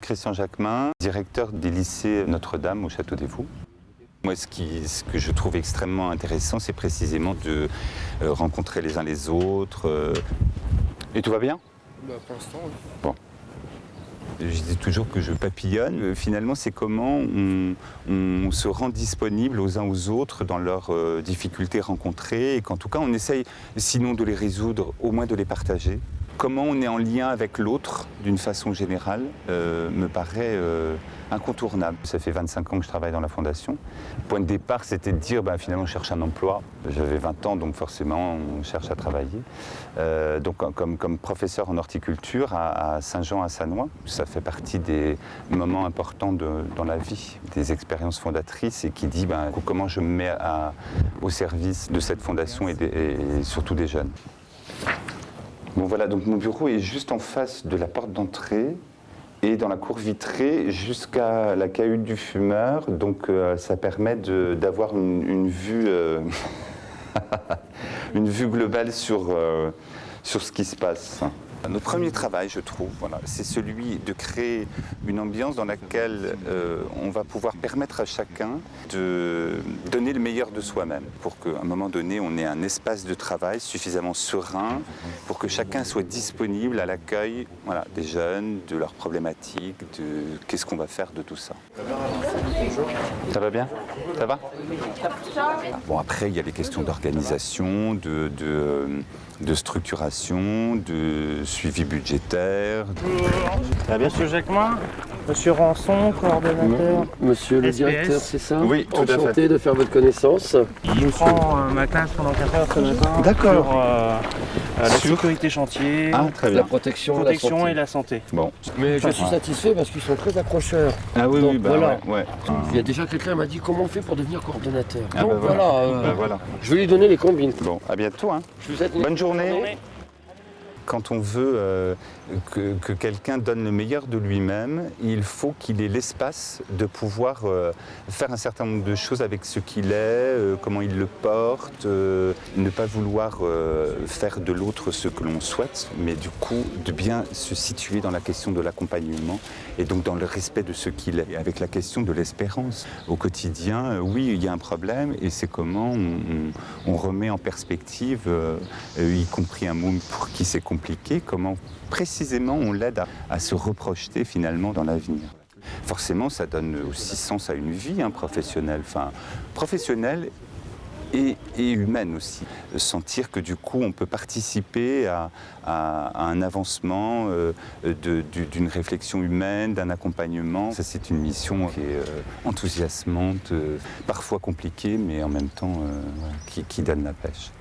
Christian Jacquemin, directeur des lycées Notre-Dame au Château des Vaux. Moi, ce que je trouve extrêmement intéressant, c'est précisément de rencontrer les uns les autres. Et tout va bien ? Pour l'instant, oui. Bon. Je dis toujours que je papillonne. Finalement, c'est comment on se rend disponible aux uns aux autres dans leurs difficultés rencontrées et qu'en tout cas, on essaye, sinon de les résoudre, au moins de les partager. Comment on est en lien avec l'autre, d'une façon générale, me paraît incontournable. Ça fait 25 ans que je travaille dans la Fondation. Le point de départ, c'était de dire, finalement, je cherche un emploi. J'avais 20 ans, donc forcément, on cherche à travailler. Donc, comme professeur en horticulture à Saint-Jean-à-Sannois, ça fait partie des moments importants dans la vie, des expériences fondatrices et qui dit comment je me mets au service de cette fondation et surtout des jeunes. Bon voilà, donc mon bureau est juste en face de la porte d'entrée et dans la cour vitrée jusqu'à la cahute du fumeur. Donc ça permet d'avoir une vue, une vue globale sur ce qui se passe. Notre premier travail, je trouve, c'est celui de créer une ambiance dans laquelle on va pouvoir permettre à chacun de donner le meilleur de soi-même pour qu'à un moment donné, on ait un espace de travail suffisamment serein pour que chacun soit disponible à l'accueil des jeunes, de leurs problématiques, de qu'est-ce qu'on va faire de tout ça. Ça va bien ? Ça va ? Bon, après, il y a les questions d'organisation, de structuration, de suivi budgétaire. Ça va bien, Monsieur Jacquemin, Monsieur Rançon, coordonnateur. Monsieur le SPS. directeur, c'est ça ? Oui, tout à fait. Enchanté de faire votre connaissance. Je prends ma classe pendant 4 heures ce matin. D'accord. Sur la sécurité chantier, Ah, très bien. La protection, la santé. et la santé. Bon. Mais je suis satisfait parce qu'ils sont très accrocheurs. Ah oui, Donc, oui, voilà. ouais. Il y a déjà quelqu'un qui m'a dit comment on fait pour devenir coordonnateur. Ah, Donc voilà, voilà. je vais lui donner les combines. Bon, à bientôt. Hein. Je vous souhaite une Bonne journée. Quand on veut que quelqu'un donne le meilleur de lui-même, il faut qu'il ait l'espace de pouvoir faire un certain nombre de choses avec ce qu'il est, comment il le porte, ne pas vouloir faire de l'autre ce que l'on souhaite, mais du coup de bien se situer dans la question de l'accompagnement et donc dans le respect de ce qu'il est, et avec la question de l'espérance. Au quotidien, oui, il y a un problème et c'est comment on remet en perspective, y compris un monde pour qui c'est compliqué, comment précisément on l'aide à se reprojeter finalement dans l'avenir. Forcément, ça donne aussi sens à une vie professionnelle, professionnelle et humaine aussi. Sentir que du coup on peut participer à un avancement d'une réflexion humaine, d'un accompagnement. Ça, c'est une mission qui est enthousiasmante, parfois compliquée, mais en même temps qui donne la pêche.